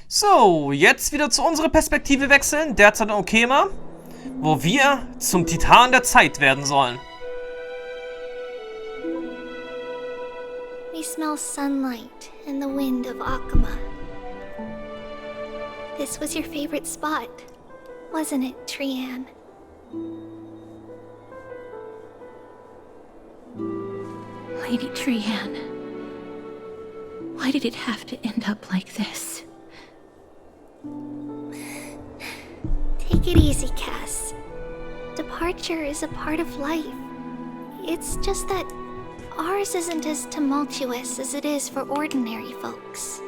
So, jetzt wieder zu unserer Perspektive wechseln, derzeit in Okema, wo wir zum Titan der Zeit werden sollen. We smell sunlight and the wind of Akama. This was your favorite spot, wasn't it, Trian? Lady Trian, why did it have to end up like this? Take it easy, Cass. Departure is a part of life. It's just that ours isn't as tumultuous as it is for ordinary folks.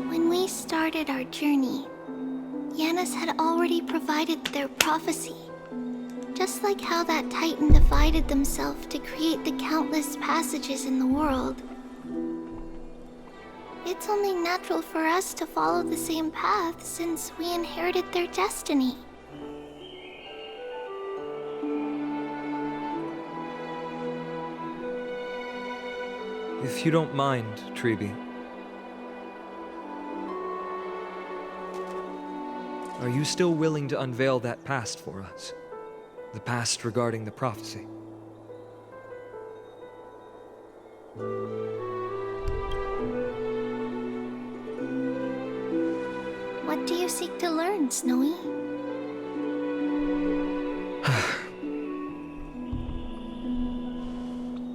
When we started our journey, Yanis had already provided their prophecy. Just like how that Titan divided themselves to create the countless passages in the world. It's only natural for us to follow the same path since we inherited their destiny. If you don't mind, Tribbie, are you still willing to unveil that past for us? The past regarding the prophecy? What do you seek to learn, Snowy?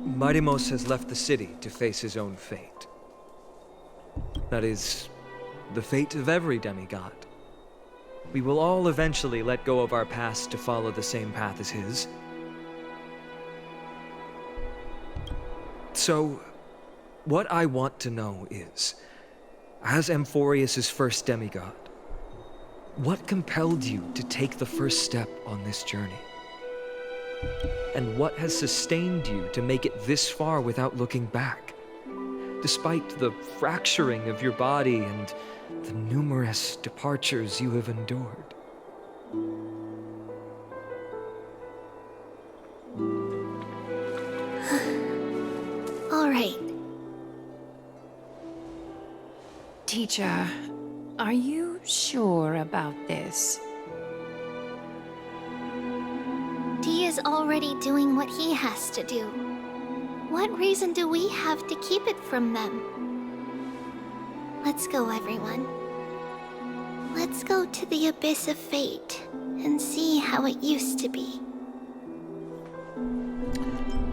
Midimos has left the city to face his own fate. That is, the fate of every demigod. We will all eventually let go of our past to follow the same path as his. So, what I want to know is, as Amphoreus' first demigod, what compelled you to take the first step on this journey? And what has sustained you to make it this far without looking back? Despite the fracturing of your body and the numerous departures you have endured. All right. Teacher, are you sure about this? Dee is already doing what he has to do. What reason do we have to keep it from them? Let's go, everyone. Let's go to the abyss of fate and see how it used to be.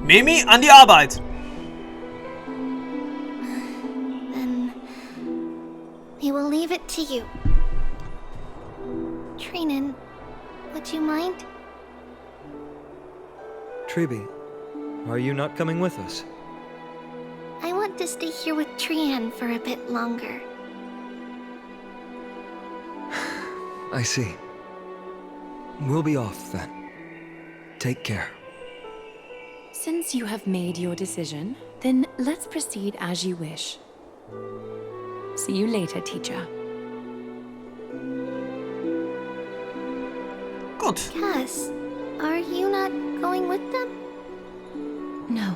Mimi, an die Arbeit! Then we will leave it to you. Trinan, would you mind? Tribbie, are you not coming with us? I want to stay here with Trian for a bit longer. I see. We'll be off then. Take care. Since you have made your decision, then let's proceed as you wish. See you later, teacher. Gut. Cass, are you not going with them? No.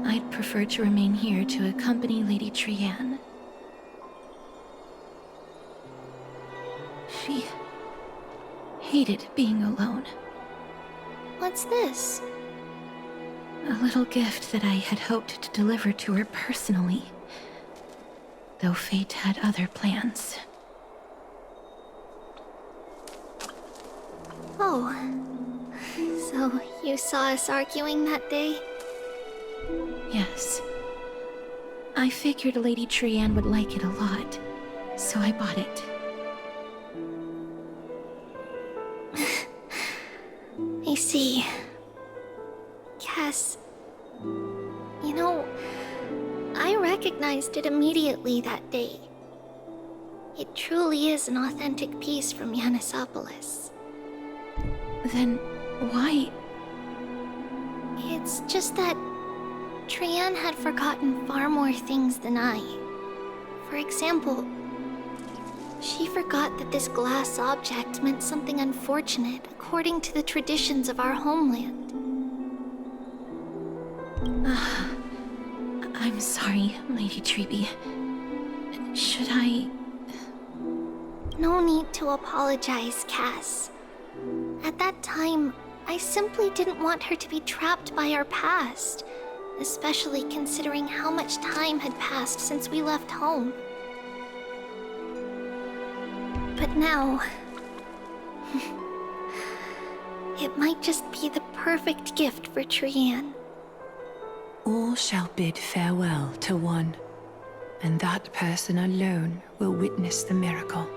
I'd prefer to remain here to accompany Lady Trian. She hated being alone. What's this? A little gift that I had hoped to deliver to her personally, though fate had other plans. Oh. So you saw us arguing that day? Yes. I figured Lady Trian would like it a lot, so I bought it. I see. Cass, you know, I recognized it immediately that day. It truly is an authentic piece from Yanisopolis. Then why? It's just that Trian had forgotten far more things than I. For example, she forgot that this glass object meant something unfortunate according to the traditions of our homeland. I'm sorry, Lady Tribbie. Should I... No need to apologize, Cass. At that time, I simply didn't want her to be trapped by our past, especially considering how much time had passed since we left home. But now... it might just be the perfect gift for Trian. All shall bid farewell to one, and that person alone will witness the miracle.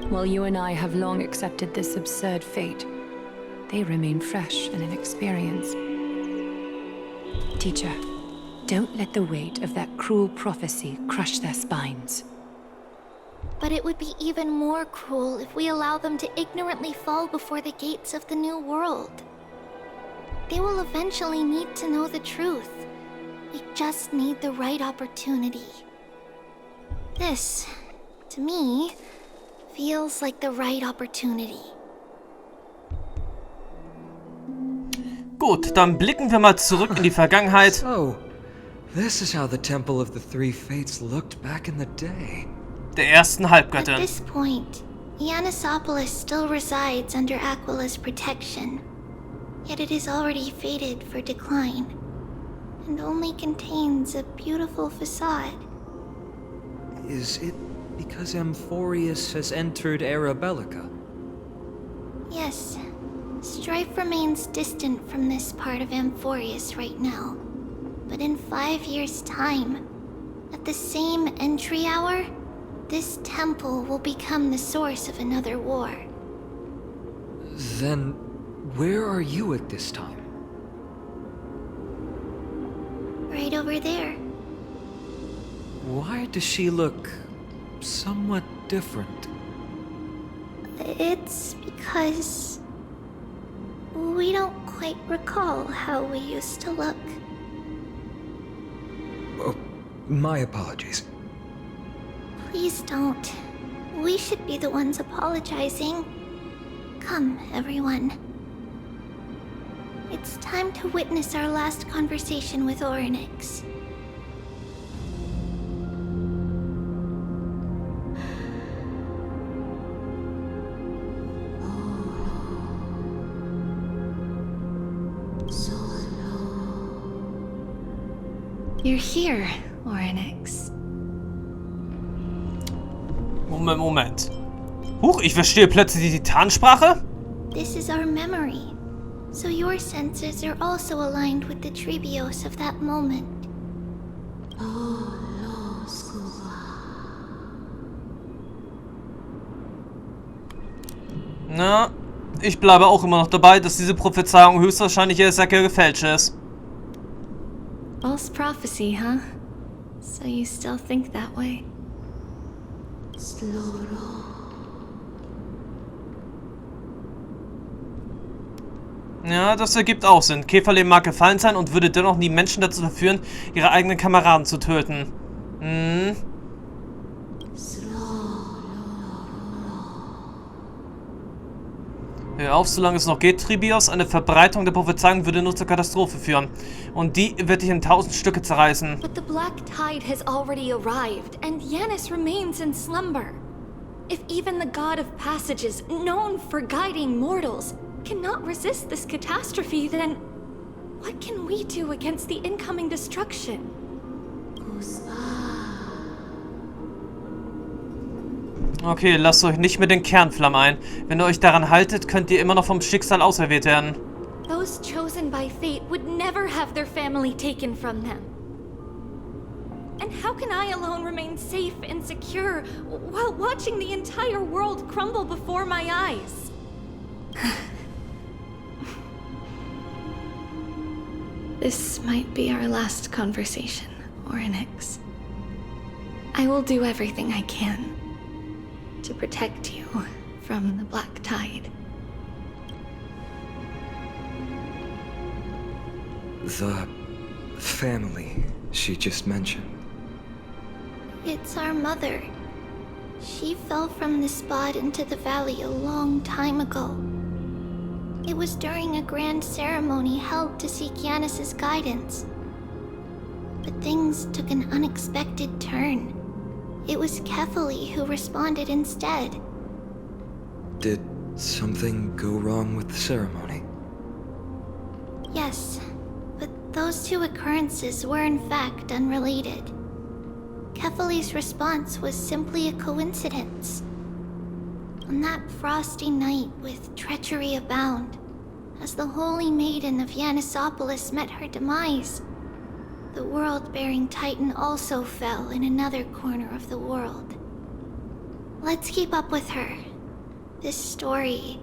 While you and I have long accepted this absurd fate, they remain fresh and inexperienced. Teacher, don't let the weight of that cruel prophecy crush their spines. But it would be even more cruel if we allow them to ignorantly fall before the gates of the new world. They will eventually need to know the truth. We just need the right opportunity. This, to me, feels like the right opportunity. Gut, dann blicken wir mal zurück in die Vergangenheit. So, this is how the Temple of the Three Fates looked back in the day. Der ersten At Halbgöttin. this point, Ianisopolis still resides under Aquila's protection. Yet it is already fated for decline, and only contains a beautiful facade. Is it because Amphoreus has entered Era Bellica? Yes, strife remains distant from this part of Amphoreus right now. But in 5 years' time, at the same entry hour, this temple will become the source of another war. Then, where are you at this time? Right over there. Why does she look somewhat different? It's because we don't quite recall how we used to look. Oh, my apologies. Please don't. We should be the ones apologizing. Come, everyone. It's time to witness our last conversation with Orynyx. You're here, Orynyx. Moment. Huch, ich verstehe plötzlich die Titansprache? This is our memory, so your senses are also aligned with the Tribios of that moment. Na, ich bleibe auch immer noch dabei, dass diese Prophezeiung höchstwahrscheinlich erst gefälscht ist. False prophecy, huh? So you still think that way? Ja, das ergibt auch Sinn. Käferleben mag gefallen sein und würde dennoch nie Menschen dazu verführen, ihre eigenen Kameraden zu töten. Hm. Hör auf, solange es noch geht, Tribios. Eine Verbreitung der Prophezeiung würde nur zur Katastrophe führen. Und die wird dich in 1000 Stücke zerreißen. But the Black Tide has already arrived, and Yanis remains in slumber. If even the God of Passages, known for guiding mortals, cannot resist this catastrophe, then what can we do against the incoming destruction? Okay, lasst euch nicht mit den Kernflammen ein. Wenn ihr euch daran haltet, könnt ihr immer noch vom Schicksal auserwählt werden. Those chosen by fate would never have their family taken from them. And how can I alone remain safe and secure while watching the entire world crumble before my eyes? This might be our last conversation, Orynyx. I will do everything I can to protect you from the Black Tide. The family she just mentioned. It's our mother. She fell from the spot into the valley a long time ago. It was during a grand ceremony held to seek Yanis's guidance. But things took an unexpected turn. It was Kefali who responded instead. Did something go wrong with the ceremony? Yes, but those two occurrences were in fact unrelated. Kefali's response was simply a coincidence. On that frosty night with treachery abound, as the Holy Maiden of Yanisopolis met her demise, the world-bearing Titan also fell in another corner of the world. Let's keep up with her. This story...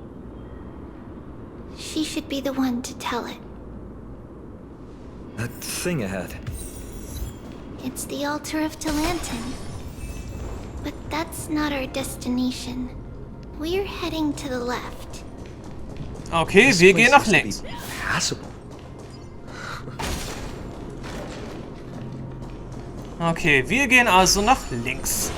she should be the one to tell it. That thing ahead. It's the altar of Talantin. But that's not our destination. We're heading to the left. Okay, wir gehen nach links. Passable. Okay, wir gehen also nach links.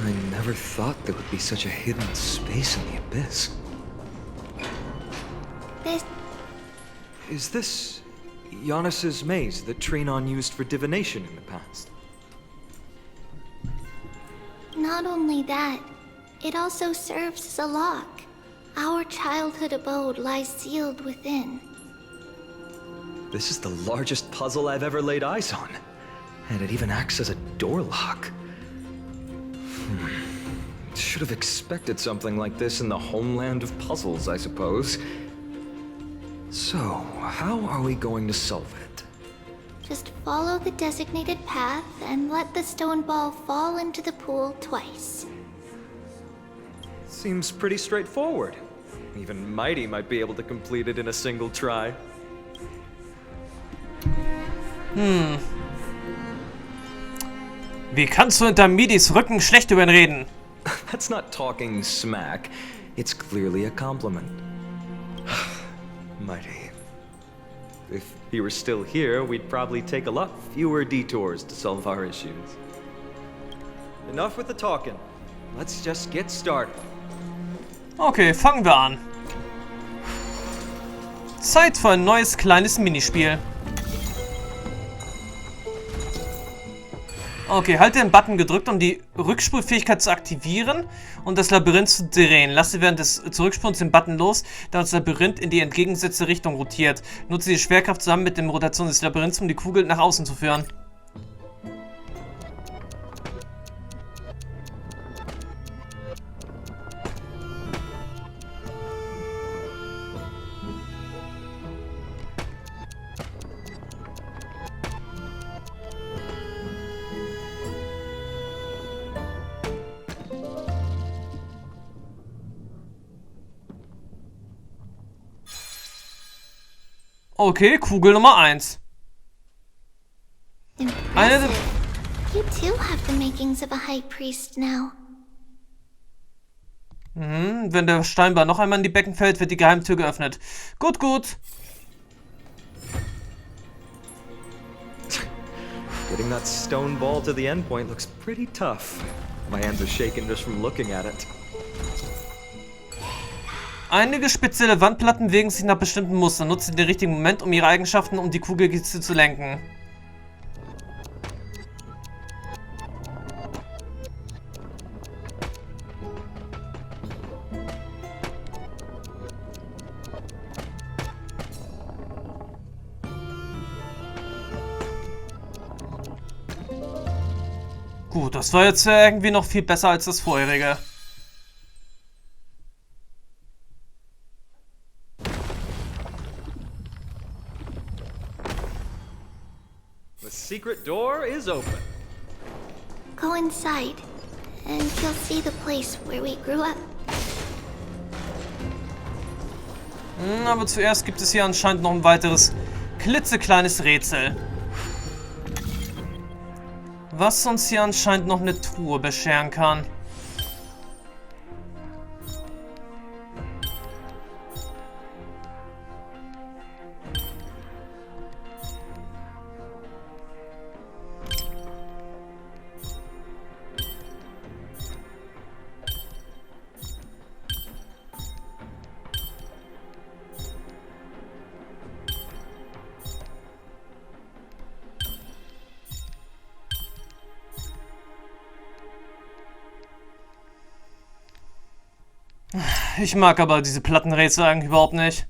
I never thought there would be such a hidden space in the abyss. Is this Giannis's maze that Phainon used for divination in the past? Not only that, it also serves as a lock. Our childhood abode lies sealed within. This is the largest puzzle I've ever laid eyes on. And it even acts as a door lock. Should have expected something like this in the homeland of puzzles, I suppose. So, how are we going to solve it? Just follow the designated path and let the stone ball fall into the pool twice. Seems pretty straightforward. Even Mighty might be able to complete it in a single try. Wie kannst du hinter Midis Rücken schlecht über ihn reden? That's not talking smack. It's clearly a compliment. Mighty. If he were still here, we'd probably take a lot fewer detours to solve our issues. Enough with the talking. Let's just get started. Okay, fangen wir an. Zeit für ein neues kleines Minispiel. Okay, halte den Button gedrückt, um die Rückspulfähigkeit zu aktivieren und das Labyrinth zu drehen. Lasse während des Zurückspulens den Button los, da das Labyrinth in die entgegengesetzte Richtung rotiert. Nutze die Schwerkraft zusammen mit der Rotation des Labyrinths, um die Kugel nach außen zu führen. Okay, Kugel Nummer 1. Impressive. You too have the makings of a high priest now. Wenn der Steinball noch einmal in die Becken fällt, wird die Geheimtür geöffnet. Gut, gut. Getting that stone ball to the endpoint looks pretty tough. My hands are shaking just from looking at it. Einige spezielle Wandplatten bewegen sich nach bestimmten Mustern. Nutze den richtigen Moment, um ihre Eigenschaften um die Kugelkiste zu lenken. Gut, das war jetzt irgendwie noch viel besser als das vorherige. The secret door is open. Go inside, and you'll see the place where we grew up. Aber zuerst gibt es hier anscheinend noch ein weiteres klitzekleines Rätsel. Was uns hier anscheinend noch eine Truhe bescheren kann. Ich mag aber diese Plattenrätsel eigentlich überhaupt nicht.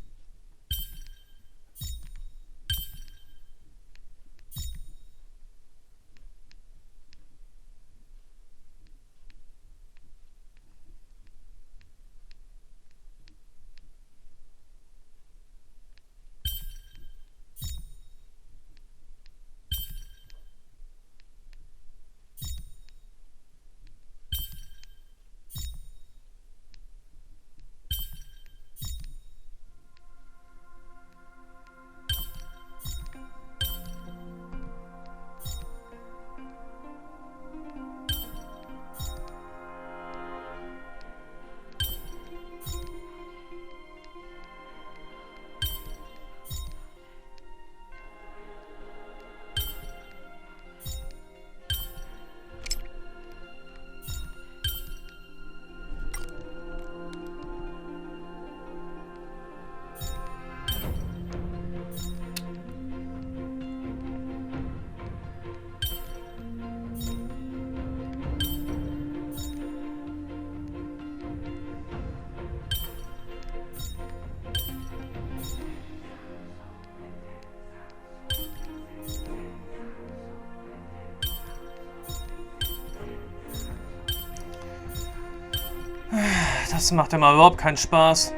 Das macht immer überhaupt keinen Spaß.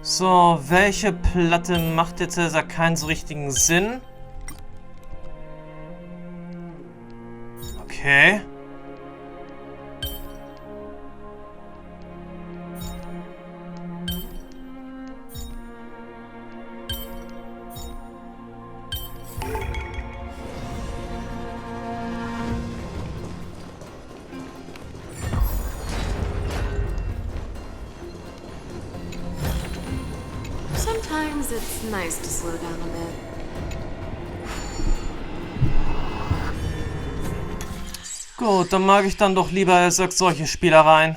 So, welche Platte macht jetzt keinen so richtigen Sinn? Okay. Sometimes it's nice to slow down a bit. Gut, dann mag ich dann doch lieber solche Spielereien.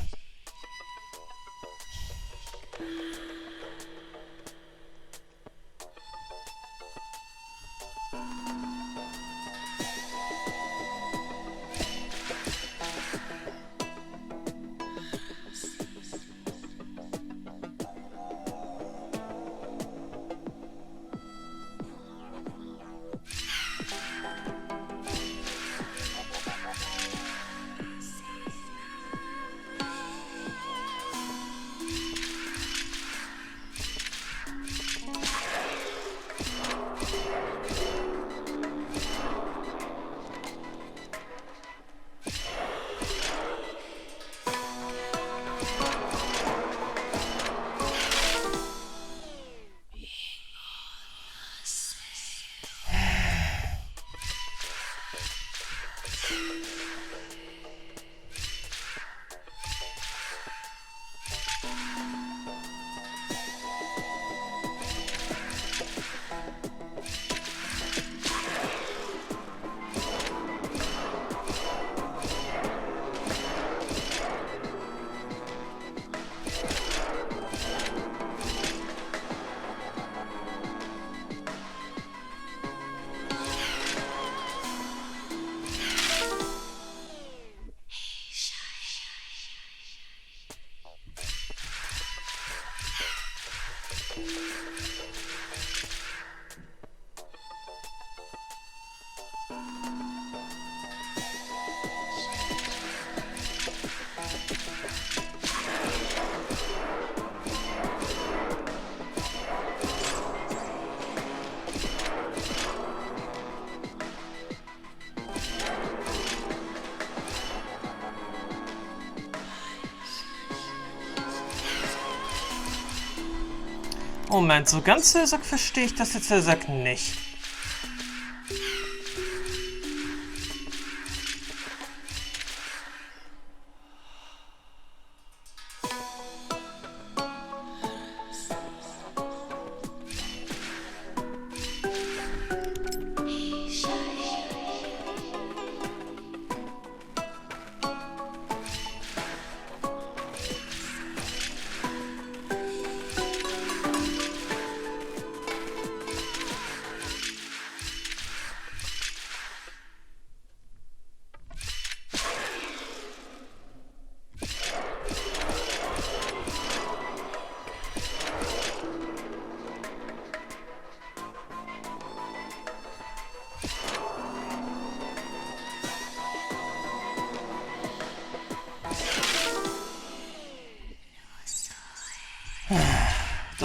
Moment, so ganz verstehe ich das jetzt nicht.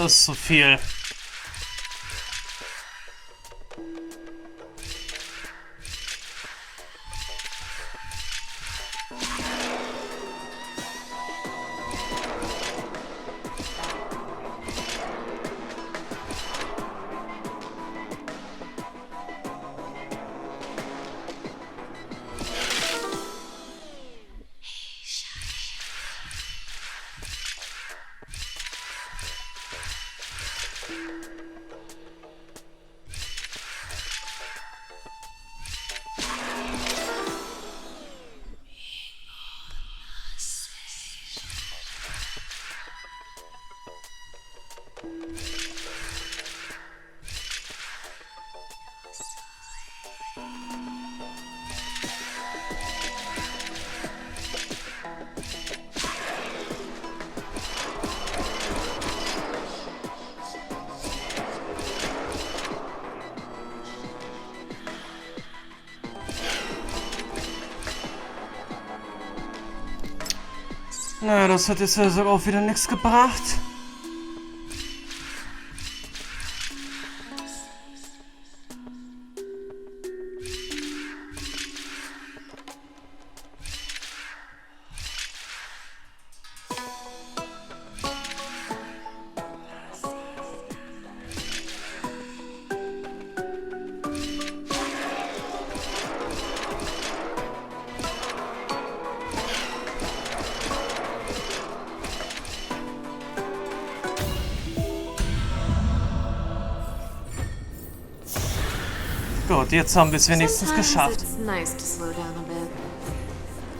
Das ist zu viel. Na, das hat jetzt ja sogar auch wieder nichts gebracht. Gut, jetzt haben wir es wenigstens geschafft.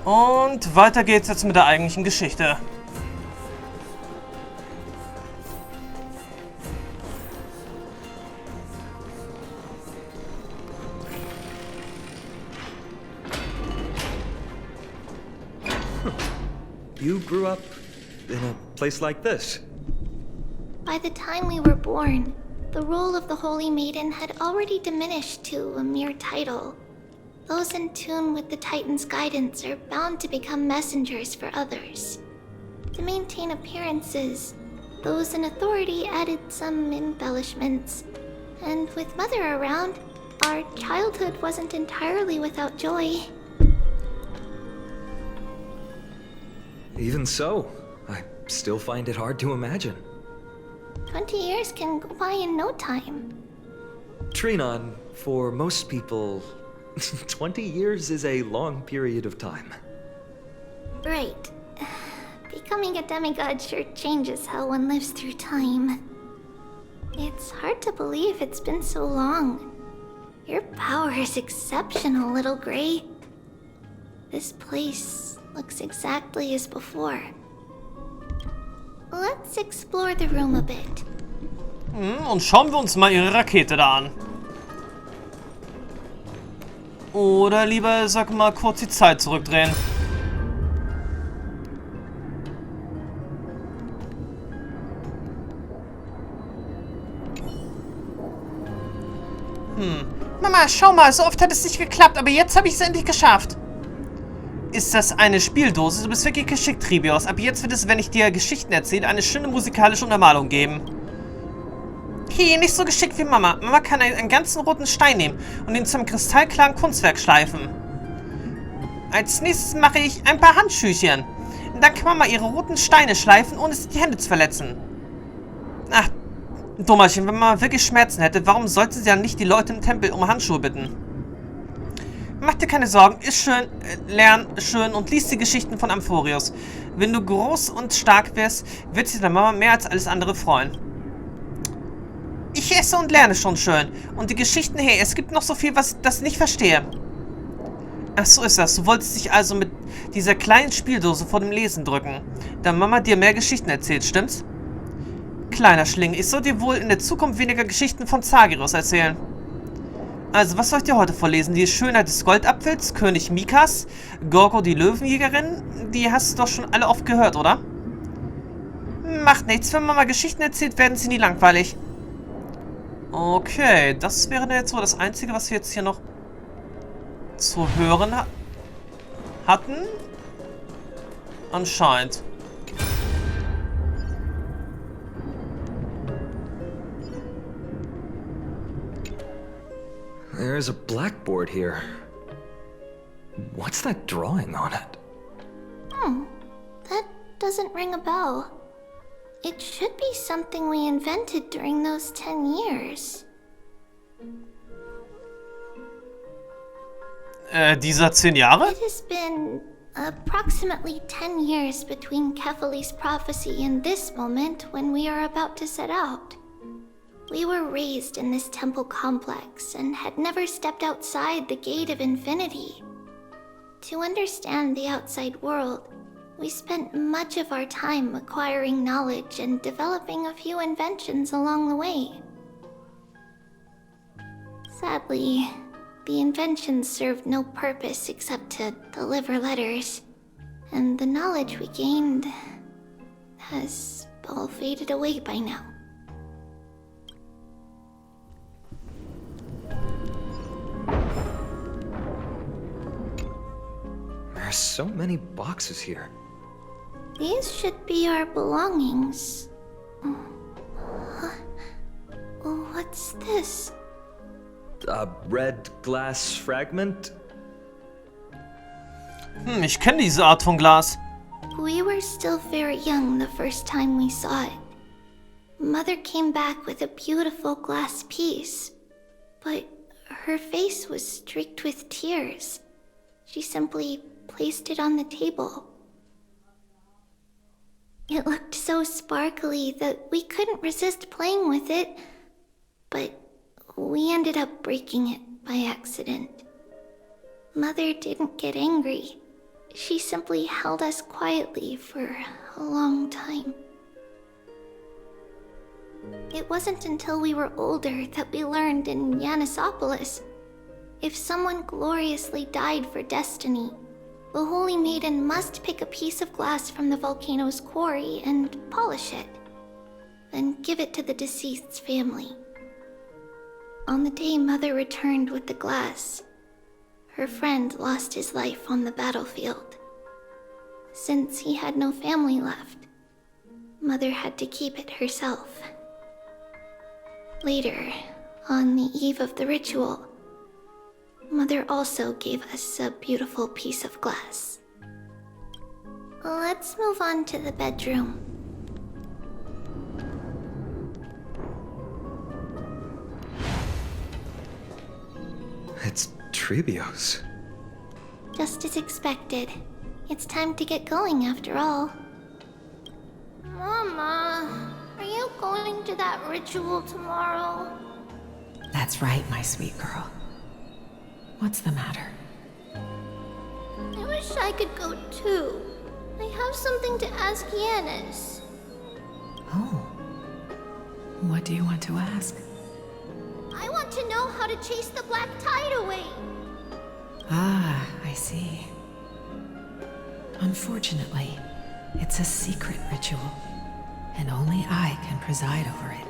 Und weiter geht's jetzt mit der eigentlichen Geschichte. You grew up in a place like this. By the time we were born, the role of the Holy Maiden had already diminished to a mere title. Those in tune with the Titan's guidance are bound to become messengers for others. To maintain appearances, those in authority added some embellishments. And with Mother around, our childhood wasn't entirely without joy. Even so, I still find it hard to imagine. 20 years can go by in no time. Trinon, for most people, 20 years is a long period of time. Right. Becoming a demigod sure changes how one lives through time. It's hard to believe it's been so long. Your power is exceptional, Little Gray. This place looks exactly as before. Let's explore the room a bit. Und schauen wir uns mal ihre Rakete da an. Oder lieber, sag mal, kurz die Zeit zurückdrehen. Mama, schau mal, so oft hat es nicht geklappt, aber jetzt habe ich es endlich geschafft. Ist das eine Spieldose? Du bist wirklich geschickt, Tribios. Ab jetzt wird es, wenn ich dir Geschichten erzähle, eine schöne musikalische Untermalung geben. Okay, nicht so geschickt wie Mama. Mama kann einen ganzen roten Stein nehmen und ihn zum kristallklaren Kunstwerk schleifen. Als nächstes mache ich ein paar Handschüchchen. Dann kann Mama ihre roten Steine schleifen, ohne sich die Hände zu verletzen. Ach, Dummerchen, wenn Mama wirklich Schmerzen hätte, warum sollte sie dann nicht die Leute im Tempel um Handschuhe bitten? Mach dir keine Sorgen, ist schön, lern schön und lies die Geschichten von Amphoreus. Wenn du groß und stark wirst, wird sich deine Mama mehr als alles andere freuen. Ich esse und lerne schon schön. Und die Geschichten, hey, es gibt noch so viel, was ich das nicht verstehe. Ach, so ist das. Du wolltest dich also mit dieser kleinen Spieldose vor dem Lesen drücken, da Mama dir mehr Geschichten erzählt, stimmt's? Kleiner Schling, ich soll dir wohl in der Zukunft weniger Geschichten von Zagiros erzählen. Also, was soll ich dir heute vorlesen? Die Schönheit des Goldapfels, König Mikas, Gorgo die Löwenjägerin? Die hast du doch schon alle oft gehört, oder? Macht nichts, wenn Mama Geschichten erzählt, werden sie nie langweilig. Okay, das wäre jetzt so das Einzige, was wir jetzt hier noch zu hören hatten. Anscheinend. There's a blackboard here. What's that drawing on it? That doesn't ring a bell. It should be something we invented during those 10 years. Dieser 10 Jahre? It has been approximately 10 years between Kefali's prophecy and this moment when we are about to set out. We were raised in this temple complex and had never stepped outside the gate of infinity. To understand the outside world, we spent much of our time acquiring knowledge and developing a few inventions along the way. Sadly, the inventions served no purpose except to deliver letters, and the knowledge we gained has all faded away by now. There's so many boxes here. These should be our belongings. What's this? A red glass fragment? Ich kenne diese Art von Glas. We were still very young the first time we saw it. Mother came back with a beautiful glass piece, but her face was streaked with tears. She simply placed it on the table. It looked so sparkly that we couldn't resist playing with it, but we ended up breaking it by accident. Mother didn't get angry. She simply held us quietly for a long time. It wasn't until we were older that we learned in Yanissopolis, if someone gloriously died for destiny, the Holy Maiden must pick a piece of glass from the volcano's quarry and polish it, then give it to the deceased's family. On the day Mother returned with the glass, her friend lost his life on the battlefield. Since he had no family left, Mother had to keep it herself. Later, on the eve of the ritual, Mother also gave us a beautiful piece of glass. Let's move on to the bedroom. It's Tribios. Just as expected. It's time to get going after all. Mama, are you going to that ritual tomorrow? That's right, my sweet girl. What's the matter? I wish I could go too. I have something to ask Yanis. Oh. What do you want to ask? I want to know how to chase the black tide away. Ah, I see. Unfortunately, it's a secret ritual, and only I can preside over it.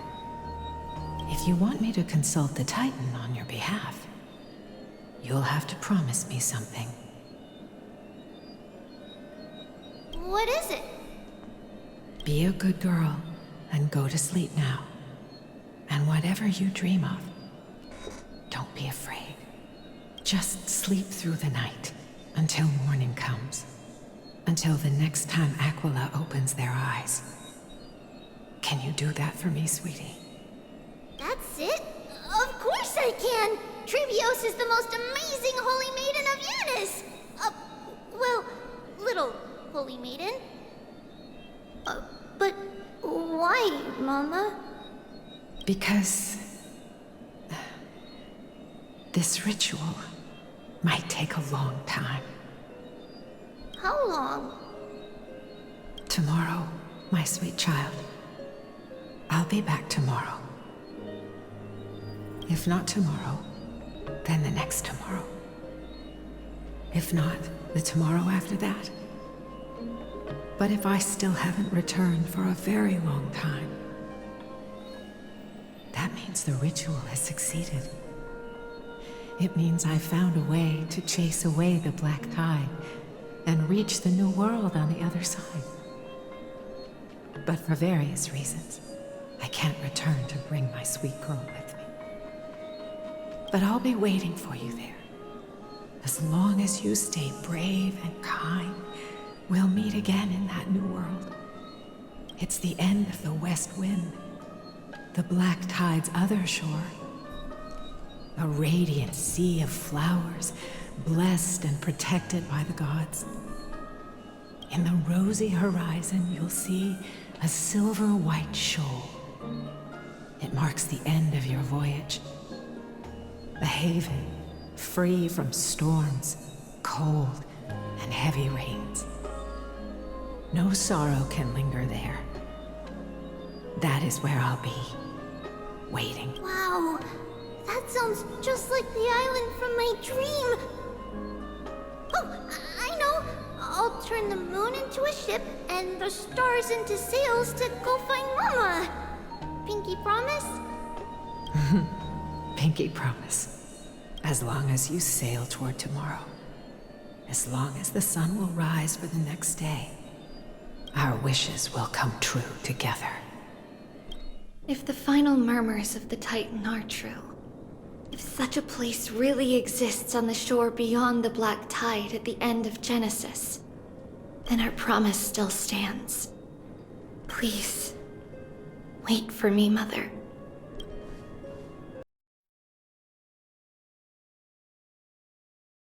If you want me to consult the Titan on your behalf, you'll have to promise me something. What is it? Be a good girl and go to sleep now. And whatever you dream of, don't be afraid. Just sleep through the night until morning comes. Until the next time Aquila opens their eyes. Can you do that for me, sweetie? That's it? Of course I can! Tribios is the most amazing Holy Maiden of Yanis! Well, little Holy Maiden. But why, Mama? Because this ritual might take a long time. How long? Tomorrow, my sweet child. I'll be back tomorrow. If not tomorrow, then the next tomorrow. If not, the tomorrow after that. But if I still haven't returned for a very long time, that means the ritual has succeeded. It means I've found a way to chase away the black tide and reach the new world on the other side. But for various reasons, I can't return to bring my sweet girl with me. But I'll be waiting for you there. As long as you stay brave and kind, we'll meet again in that new world. It's the end of the West Wind, the Black Tide's other shore. A radiant sea of flowers, blessed and protected by the gods. In the rosy horizon, you'll see a silver-white shoal. It marks the end of your voyage. A haven, free from storms, cold, and heavy rains. No sorrow can linger there. That is where I'll be, waiting. Wow, that sounds just like the island from my dream. Oh, I know. I'll turn the moon into a ship and the stars into sails to go find Mama. Pinky promise? Pinky promise. As long as you sail toward tomorrow. As long as the sun will rise for the next day. Our wishes will come true together. If the final murmurs of the Titan are true, if such a place really exists on the shore beyond the Black Tide at the end of Genesis, then our promise still stands. Please, wait for me, Mother.